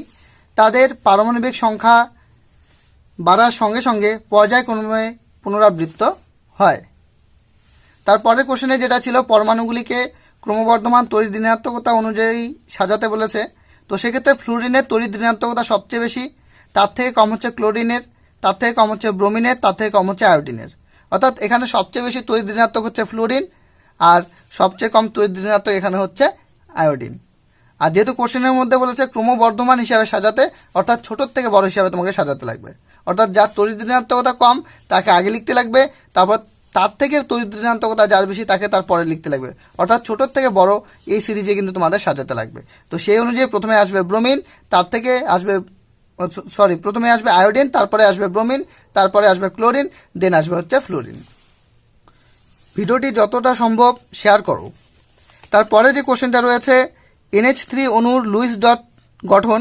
তাদের পারমাণবিক সংখ্যা বাড়ার সঙ্গে সঙ্গে পর্যায়ক্রমে পুনরাবৃত্ত হয়। তারপরের কোশ্চেনে যেটা ছিল, পরমাণুগুলিকে ক্রমবর্ধমান তড়িৎ ঋণাত্মকতা অনুযায়ী সাজাতে বলেছে। তো সেক্ষেত্রে ফ্লুরিনের তড়িৎ ঋণাত্মকতা সবচেয়ে বেশি, তার থেকে কম হচ্ছে ক্লোরিনের, তার থেকে কম হচ্ছে ব্রোমিনের, তার থেকে কম হচ্ছে আয়োডিনের। অর্থাৎ এখানে সবচেয়ে বেশি তড়িৎ ঋণাত্মক হচ্ছে ফ্লোরিন, আর সবচেয়ে কম তড়িৎ ঋণাত্মক এখানে হচ্ছে আয়োডিন। আর যেহেতু কোশ্চেনের মধ্যে বলেছে ক্রমবর্ধমান হিসাবে সাজাতে, অর্থাৎ ছোটোর থেকে বড় হিসাবে তোমাকে সাজাতে লাগবে। অর্থাৎ যার তড়িৎ ঋণাত্মকতা কম তাকে আগে লিখতে লাগবে, তারপর তার থেকে তড়িৎ ঋণাত্মকতা যার বেশি তাকে তার পরে লিখতে লাগবে। অর্থাৎ ছোটোর থেকে বড় এই সিরিজে কিন্তু তোমাদের সাজাতে লাগবে। তো সেই অনুযায়ী প্রথমে আসবে ব্রোমিন, তার থেকে আসবে প্রথমে আসবে আয়োডিন, তারপরে আসবে ব্রোমিন, তারপরে আসবে ক্লোরিন, দেন আসবে হচ্ছে ফ্লোরিন। ভিডিওটি যতটা সম্ভব শেয়ার করো। তারপরে যে কোশ্চেনটা রয়েছে, NH3 অণুর লুইস ডট গঠন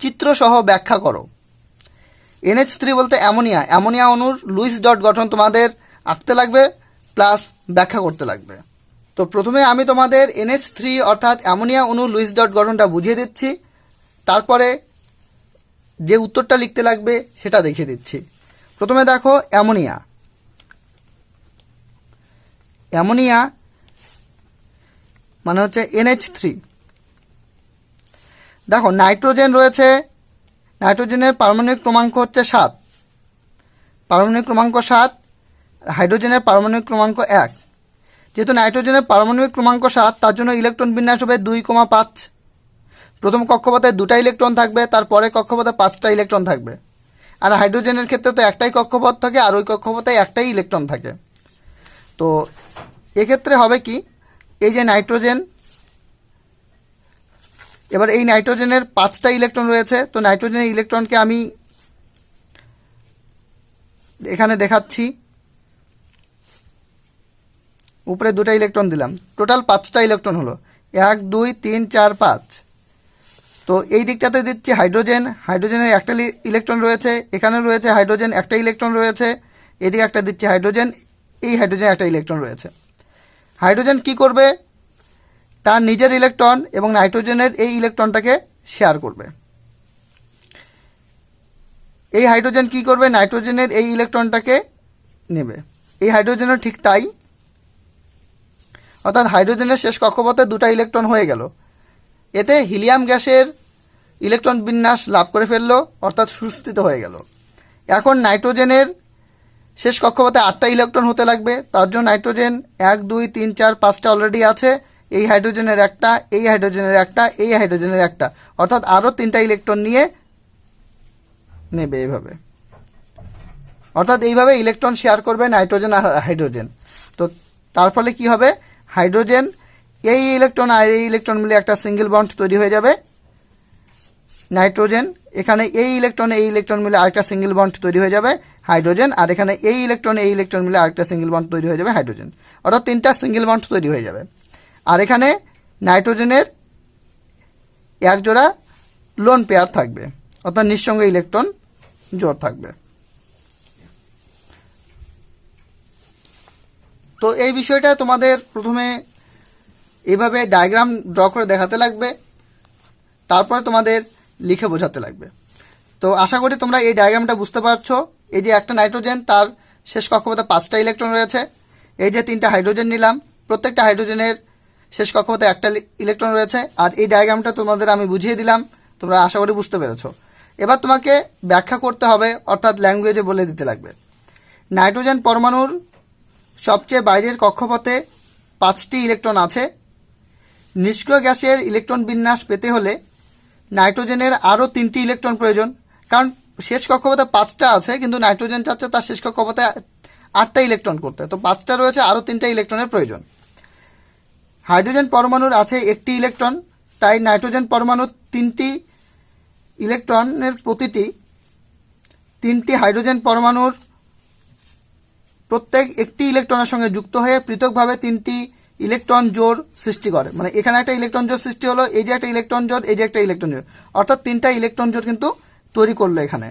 চিত্রসহ ব্যাখ্যা করো। NH3 বলতে অ্যামোনিয়া, অ্যামোনিয়া অণুর লুইস ডট গঠন তোমাদের আঁকতে লাগবে প্লাস ব্যাখ্যা করতে লাগবে। তো প্রথমে আমি তোমাদের NH3 অর্থাৎ অ্যামোনিয়া অণুর লুইস ডট গঠনটা বুঝিয়ে দিচ্ছি, তারপরে যে উত্তরটা লিখতে লাগবে সেটা দেখিয়ে দিচ্ছি। প্রথমে দেখো অ্যামোনিয়া, অ্যামোনিয়া মানে হচ্ছে NH3। দেখো নাইট্রোজেন রয়েছে, নাইট্রোজেনের পারমাণবিক ক্রমাঙ্ক হচ্ছে 7, পারমাণবিক ক্রমাঙ্ক 7, হাইড্রোজেনের পারমাণবিক ক্রমাঙ্ক 1। যেহেতু নাইট্রোজেনের পারমাণবিক ক্রমাঙ্ক 7, তার জন্য ইলেকট্রন বিন্যাস হবে 2,5। প্রথম কক্ষপথে 2টা ইলেকট্রন থাকবে, তারপরে কক্ষপথে 5টা ইলেকট্রন থাকবে। আর হাইড্রোজেনের ক্ষেত্রে তো একটাই কক্ষপথ থাকে, আর ওই কক্ষপথে একটাই ইলেকট্রন থাকে। তো এক্ষেত্রে হবে কি, এই যে নাইট্রোজেন, এবার এই নাইট্রোজেনের 5টা ইলেকট্রন রয়েছে। তো নাইট্রোজেনের ইলেকট্রনকে আমি এখানে দেখাচ্ছি, উপরে 2টা ইলেকট্রন দিলাম, টোটাল 5টা ইলেকট্রন হলো 1 2 3 4 5। তো এই দিকটাতে দিচ্ছি হাইড্রোজেন, হাইড্রোজেনের একটা ইলেকট্রন রয়েছে, এখানে রয়েছে হাইড্রোজেন একটা ইলেকট্রন রয়েছে, এদিকে একটা দিচ্ছি হাইড্রোজেন, এই হাইড্রোজেন একটা ইলেকট্রন রয়েছে। হাইড্রোজেন কি করবে, তার নিজের ইলেকট্রন এবং নাইট্রোজেনের এই ইলেকট্রনটাকে শেয়ার করবে। এই হাইড্রোজেন কি করবে, নাইট্রোজেনের এই ইলেকট্রনটাকে নেবে। এই হাইড্রোজেনও ঠিক তাই, অর্থাৎ হাইড্রোজেনের শেষ কক্ষপথে 2টা ইলেকট্রন হয়ে গেল। এতে হিলিয়াম গ্যাসের ইলেকট্রন বিন্যাস লাভ করে ফেললো, অর্থাৎ সুস্থিত হয়ে গেল। এখন নাইট্রোজেনের শেষ কক্ষপথে 8টা ইলেকট্রন হতে লাগবে, তার জন্য নাইট্রোজেন 1 2 3 4 5টা অলরেডি আছে, এই হাইড্রোজেনের একটা, এই হাইড্রোজেনের একটা, এই হাইড্রোজেনের একটা, অর্থাৎ আরও 3টা ইলেকট্রন নিয়ে নেবে এইভাবে। অর্থাৎ এইভাবে ইলেকট্রন শেয়ার করবে নাইট্রোজেন আর হাইড্রোজেন। তো তার ফলে কি হবে, হাইড্রোজেন এই ইলেকট্রন আর এই ইলেকট্রন মিলে একটা সিঙ্গেল বন্ড তৈরি হয়ে যাবে। নাইট্রোজেন এখানে এই ইলেকট্রন মিলে আরেকটা সিঙ্গেল বন্ড তৈরি হয়ে যাবে হাইড্রোজেন, আর এখানে এই ইলেকট্রন মিলে আরেকটা সিঙ্গেল বন্ড তৈরি হয়ে যাবে হাইড্রোজেন, অর্থাৎ 3টা সিঙ্গেল বন্ড তৈরি হয়ে যাবে। আর এখানে নাইট্রোজেনের এক জোড়া লোন পেয়ার থাকবে, অর্থাৎ নিঃসঙ্গ ইলেকট্রন জোড় থাকবে। তো এই বিষয়টা তোমাদের প্রথমে এইভাবে ডায়াগ্রাম ড্র করে দেখাতে লাগবে, তারপর তোমাদের লিখে বোঝাতে লাগবে। তো আশা করি তোমরা এই ডায়াগ্রামটা বুঝতে পারছো। এই যে একটা নাইট্রোজেন, তার শেষ কক্ষপথে 5টা ইলেকট্রন রয়েছে, এই যে 3টা হাইড্রোজেন নিলাম, প্রত্যেকটা হাইড্রোজেনের শেষ কক্ষপথে একটা ইলেকট্রন রয়েছে। আর এই ডায়াগ্রামটা তোমাদের আমি বুঝিয়ে দিলাম, তোমরা আশা করি বুঝতে পেরেছো। এবার তোমাকে ব্যাখ্যা করতে হবে, অর্থাৎ ল্যাঙ্গুয়েজে বলে দিতে লাগবে। নাইট্রোজেন পরমাণুর সবচেয়ে বাইরের কক্ষপথে 5টি ইলেকট্রন আছে। নিষ্ক্রিয় গ্যাসের ইলেকট্রন বিন্যাস পেতে হলে নাইট্রোজেনের আরও 3টি ইলেকট্রন প্রয়োজন, কারণ শেষ কক্ষপথে 5টা আছে, কিন্তু নাইট্রোজেন চাচ্ছে তার শেষ কক্ষপথে 8টা ইলেকট্রন করতে, তো 5টা রয়েছে, আরও 3টা ইলেকট্রনের প্রয়োজন। হাইড্রোজেন পরমাণুর আছে 1টি ইলেকট্রন, তাই নাইট্রোজেন পরমাণুর 3টি ইলেকট্রনের প্রতিটি 3টি হাইড্রোজেন পরমাণুর প্রত্যেক একটি ইলেকট্রনের সঙ্গে যুক্ত হয়ে পৃথকভাবে 3টি ইলেকট্রন জোড় সৃষ্টি করে। মানে এখানে একটা ইলেকট্রন জোড় সৃষ্টি হলো, এই যে একটা ইলেকট্রন জোড়, এই যে একটা ইলেকট্রন জোড়, অর্থাৎ 3টা ইলেকট্রন জোড় কিন্তু তৈরি করলো এখানে।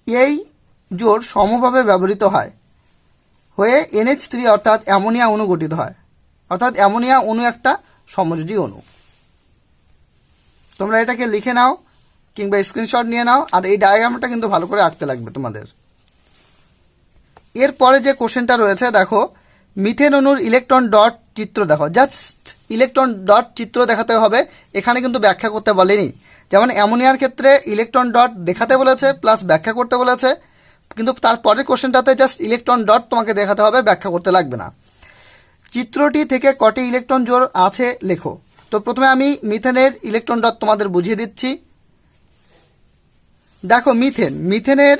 এই জোড় সমভাবে ব্যবহৃত হয়ে NH3 অর্থাৎ অ্যামোনিয়া অণু গঠিত হয়, অর্থাৎ অ্যামোনিয়া অণু একটা সমযোজী অণু। তোমরা এটাকে লিখে নাও কিংবা স্ক্রিনশট নিয়ে নাও, আর এই ডায়াগ্রামটা কিন্তু ভালো করে আঁকতে লাগবে তোমাদের। এরপরে যে কোশ্চেনটা রয়েছে দেখো, মিথেন অণুর ইলেকট্রন ডট চিত্র দেখো। জাস্ট ইলেকট্রন ডট চিত্র দেখাতে হবে, এখানে কিন্তু ব্যাখ্যা করতে বলেনি। যেমন অ্যামোনিয়ার ক্ষেত্রে ইলেকট্রন ডট দেখাতে বলেছে প্লাস ব্যাখ্যা করতে বলেছে, কিন্তু তারপরের কোশ্চেনটাতে জাস্ট ইলেকট্রন ডট তোমাকে দেখাতে হবে, ব্যাখ্যা করতে লাগবে না। চিত্রটি থেকে কটি ইলেকট্রন জোড় আছে লেখো। তো প্রথমে আমি মিথেনের ইলেকট্রন ডট তোমাদের বুঝিয়ে দিচ্ছি। দেখো মিথেনের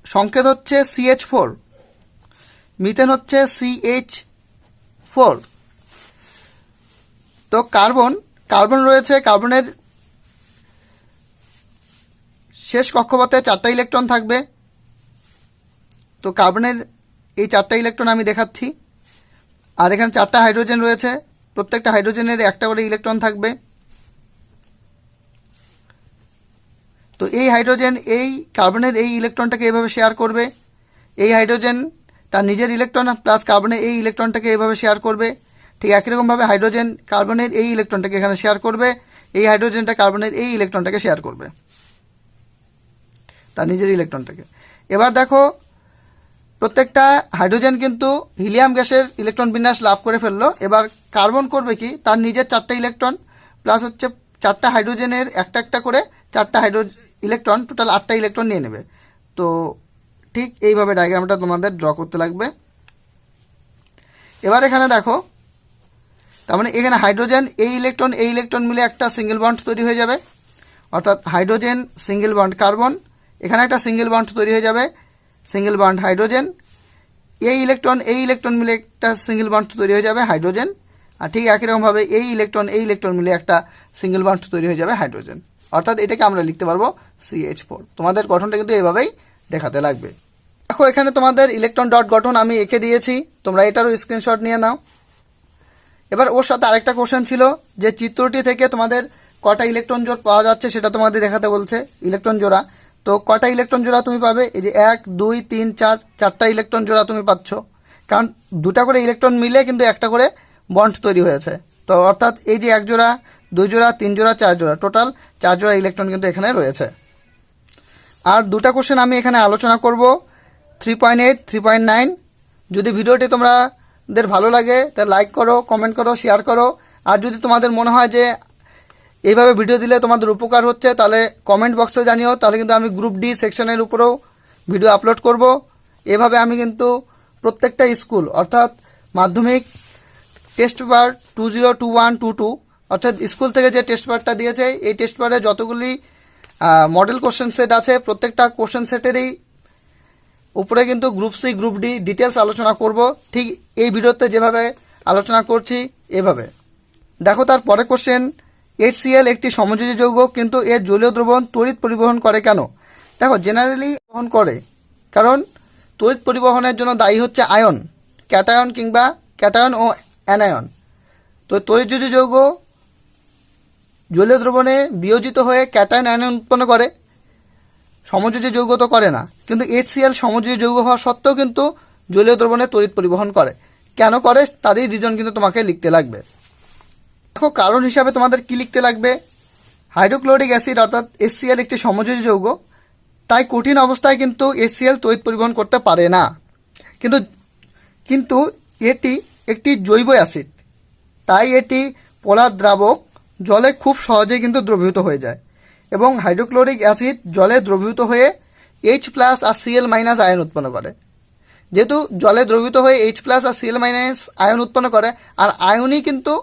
সংকেত হচ্ছে CH4, মিথেন হচ্ছে CH4। তো কার্বন রয়েছে, কার্বনের শেষ কক্ষপথে 4টা ইলেকট্রন থাকবে। তো কার্বনের এই 4টা ইলেকট্রন আমি দেখাচ্ছি। আর এখানে 4টা হাইড্রোজেন রয়েছে, প্রত্যেকটা হাইড্রোজেনের একটা করে ইলেকট্রন থাকবে। তো এই হাইড্রোজেন এই কার্বনের এই ইলেকট্রনটাকে এইভাবে শেয়ার করবে, এই হাইড্রোজেন তার নিজের ইলেকট্রন প্লাস কার্বনের এই ইলেকট্রনটাকে এইভাবে শেয়ার করবে। ঠিক একই রকমভাবে হাইড্রোজেন কার্বনের এই ইলেকট্রনটাকে এখানে শেয়ার করবে, এই হাইড্রোজেনটা কার্বনের এই ইলেকট্রনটাকে শেয়ার করবে, তার নিজের ইলেকট্রনটাকে। এবার দেখো প্রত্যেকটা হাইড্রোজেন কিন্তু হিলিয়াম গ্যাসের ইলেকট্রন বিন্যাস লাভ করে ফেললো। এবার কার্বন করবে কি, তার নিজের 4টা ইলেকট্রন প্লাস হচ্ছে 4টা হাইড্রোজেনের একটা একটা করে 4টা ইলেকট্রন, টোটাল 8টা ইলেকট্রন নিয়ে নেবে। তো ঠিক এইভাবে ডায়াগ্রামটা তোমাদের ড্র করতে লাগবে। এবার এখানে দেখো, তার মানে এখানে হাইড্রোজেন এই ইলেকট্রন মিলে একটা সিঙ্গেল বন্ড তৈরি হয়ে যাবে, অর্থাৎ হাইড্রোজেন সিঙ্গেল বন্ড কার্বন, এখানে একটা সিঙ্গেল বন্ড তৈরি হয়ে যাবে, সিঙ্গেল বন্ড হাইড্রোজেন, এই ইলেকট্রন মিলে একটা সিঙ্গেল বন্ড তৈরি হয়ে যাবে হাইড্রোজেন। আর ঠিক একই রকমভাবে এই ইলেকট্রন মিলে একটা সিঙ্গেল বন্ড তৈরি হয়ে যাবে হাইড্রোজেন, অর্থাৎ এটাকে আমরা লিখতে পারবো CH4। তোমাদের গঠনটা কিন্তু এভাবেই দেখাতে লাগবে। দেখো এখানে তোমাদের ইলেকট্রন ডট গঠন আমি এঁকে দিয়েছি, তোমরা এটারও স্ক্রিনশট নিয়ে নাও। এবার ওর সাথে আরেকটা কোশ্চেন ছিল যে চিত্রটি থেকে তোমাদের কটা ইলেকট্রন জোড় পাওয়া যাচ্ছে সেটা তোমাদের দেখাতে বলছে, ইলেকট্রন জোড়া। তো কটা ইলেকট্রন জোড়া তুমি পাবে, এই যে 1 2 3 4, 4টা ইলেকট্রন জোড়া তুমি পাচ্ছ, কারণ 2টা করে ইলেকট্রন মিলে কিন্তু একটা করে বন্ড তৈরি হয়েছে। তো অর্থাৎ এই যে 1 জোড়া 2 জোড়া 3 জোড়া 4 জোড়া, টোটাল 4 জোড়া ইলেকট্রন কিন্তু এখানে রয়েছে। আর 2টা কোশ্চেন আমি এখানে আলোচনা করব, 3.8 3.9। যদি ভিডিওটি তোমাদের ভালো লাগে তাহলে লাইক করো, কমেন্ট করো, শেয়ার করো। আর যদি তোমাদের মনে হয় যে এইভাবে ভিডিও দিলে তোমাদের উপকার হচ্ছে তাহলে কমেন্ট বক্সে জানিও, তাহলে কিন্তু আমি গ্রুপ ডি সেকশনের উপরেও ভিডিও আপলোড করব। এভাবে আমি কিন্তু প্রত্যেকটা স্কুল অর্থাৎ মাধ্যমিক টেস্ট পেপার 2021-22 অর্থাৎ স্কুল থেকে যে টেস্ট পেপারটা দিয়েছে এই টেস্ট পেপারে যতগুলি মডেল কোশ্চেন সেট আছে প্রত্যেকটা কোশ্চেন সেটেরই উপরে কিন্তু group C group D details আলোচনা করব, ঠিক এই ভিডিওতে যেভাবে আলোচনা করছি এভাবে। দেখো তার পরে কোশ্চেন, HCl একটি সমযোজী যৌগ কিন্তু এর জলীয় দ্রবণ তড়িৎ পরিবহন করে কেন? দেখো জেনারেলি বহন করে, কারণ তড়িৎ পরিবহনের জন্য দায়ী হচ্ছে আয়ন, ক্যাটায়ন কিংবা ক্যাটায়ন ও অ্যানায়ন। তো তড়িৎযোজী যৌগ জলীয় দ্রবণে বিয়োজিত হয়ে ক্যাটায়ন অ্যানায়ন উৎপন্ন করে, সমযোজী যৌগ তো করে না। কিন্তু HCl সমযোজী যৌগ হওয়া সত্ত্বেও কিন্তু জলীয় দ্রবণে তড়িৎ পরিবহন করে। কেন করে তারই রিজন কিন্তু তোমাকে লিখতে লাগবে। দেখো কারণ হিসাবে তোমাদের কি লিখতে লাগবে, হাইড্রোক্লোরিক অ্যাসিড অর্থাৎ HCl একটি সমযোজী যৌগ, তাই কঠিন অবস্থায় কিন্তু HCl তড়িৎ পরিবহন করতে পারে না। কিন্তু এটি একটি জৈব অ্যাসিড, তাই এটি পোলার দ্রাবক, জলে খুব সহজেই কিন্তু দ্রবীভূত হয়ে যায়। এবং হাইড্রোক্লোরিক অ্যাসিড জলে দ্রবীভূত হয়ে H+ আর Cl- আয়ন উৎপন্ন করে। যেহেতু জলে দ্রবীভূত হয়ে H+ আর Cl- আয়ন উৎপন্ন করে, আর আয়নই কিন্তু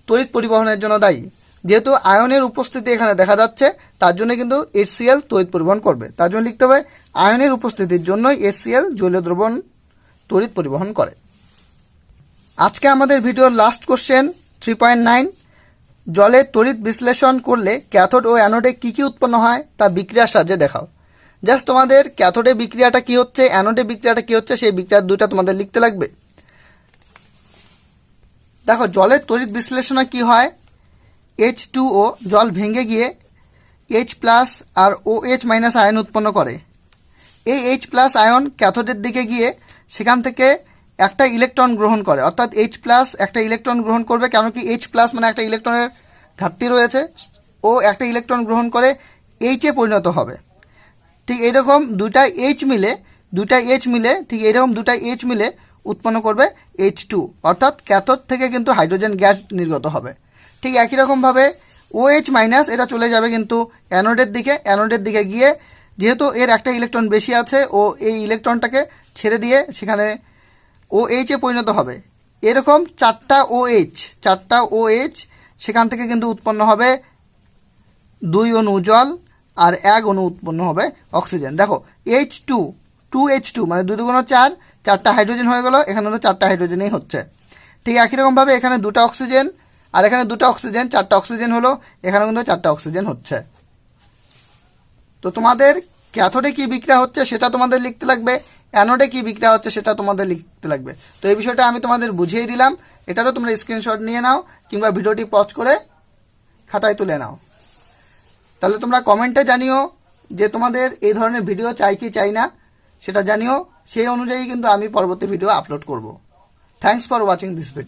তড়িৎ পরিবহনের জন্য দায়ী। যেহেতু আয়নের উপস্থিতি এখানে দেখা যাচ্ছে তার জন্য কিন্তু HCl তড়িৎ পরিবহন করবে, তার জন্য লিখতে হবে আয়নের উপস্থিতির জন্যই HCl জলীয় দ্রবণ তড়িৎ পরিবহন করে। আজকে আমাদের ভিডিওর লাস্ট কোশ্চেন 3.9, জলে তড়িৎ বিশ্লেষণ করলে ক্যাথোড ও অ্যানোডে কি কি উৎপন্ন হয় তা বিক্রিয়ার সাহায্যে দেখাও। জাস্ট তোমাদের ক্যাথোডে বিক্রিয়াটা কি হচ্ছে, অ্যানোডে বিক্রিয়াটা কি হচ্ছে সেই বিক্রিয়ার দুইটা তোমাদের লিখতে লাগবে। দেখো জলের তড়িৎ বিশ্লেষণে কি হয়, H2O জল ভেঙে গিয়ে H+ আর OH- আয়ন উৎপন্ন করে। এই H+ আয়ন ক্যাথোডের দিকে গিয়ে সেখান থেকে একটা ইলেকট্রন গ্রহণ করে, অর্থাৎ H+ একটা ইলেকট্রন গ্রহণ করবে, কেন কি H+ মানে একটা ইলেকট্রনের ঘাটতি রয়েছে, ও একটা ইলেকট্রন গ্রহণ করে H-এ পরিণত হবে। ঠিক এইরকম দুইটা H মিলে ঠিক এইরকম দুটা H মিলে উৎপন্ন করবে H2, অর্থাৎ ক্যাথোড থেকে কিন্তু হাইড্রোজেন গ্যাস নির্গত হবে। ঠিক একই রকমভাবে OH- এটা চলে যাবে কিন্তু অ্যানোডের দিকে গিয়ে যেহেতু এর একটা ইলেকট্রন বেশি আছে, ও এই ইলেকট্রনটাকে ছেড়ে দিয়ে সেখানে OH এ পরিণত হবে। এরকম চারটা OH সেখান থেকে কিন্তু উৎপন্ন হবে 2 অণু জল আর 1 অণু উৎপন্ন হবে অক্সিজেন। দেখো H2 মানে 2 2 4, 4টা হাইড্রোজেন হয়ে গেল, এখানে তো 4টা হাইড্রোজেনই হচ্ছে। ঠিক একই রকমভাবে এখানে 2টা অক্সিজেন আর এখানে 2টা অক্সিজেন, 4টা অক্সিজেন হলো, এখানে কিন্তু 4টা অক্সিজেন হচ্ছে। তো তোমাদের ক্যাথোডে কি বিক্রিয়া হচ্ছে সেটা তোমাদের লিখতে লাগবে, অ্যানোডে কি বিক্রিয়া হচ্ছে সেটা তোমাদের লিখতে লাগবে। তো এই বিষয়টা আমি তোমাদের বুঝিয়ে দিলাম, এটারও তোমরা স্ক্রিনশট নিয়ে নাও কিংবা ভিডিওটি পজ করে খাতায় তুলে নাও। তাহলে তোমরা কমেন্টে জানিও যে তোমাদের এই ধরনের ভিডিও চাই কি চাই না, সেটা জানিও। সেই অনুযায়ী কিন্তু আমি পরবর্তী ভিডিও আপলোড করব। Thanks for watching this video.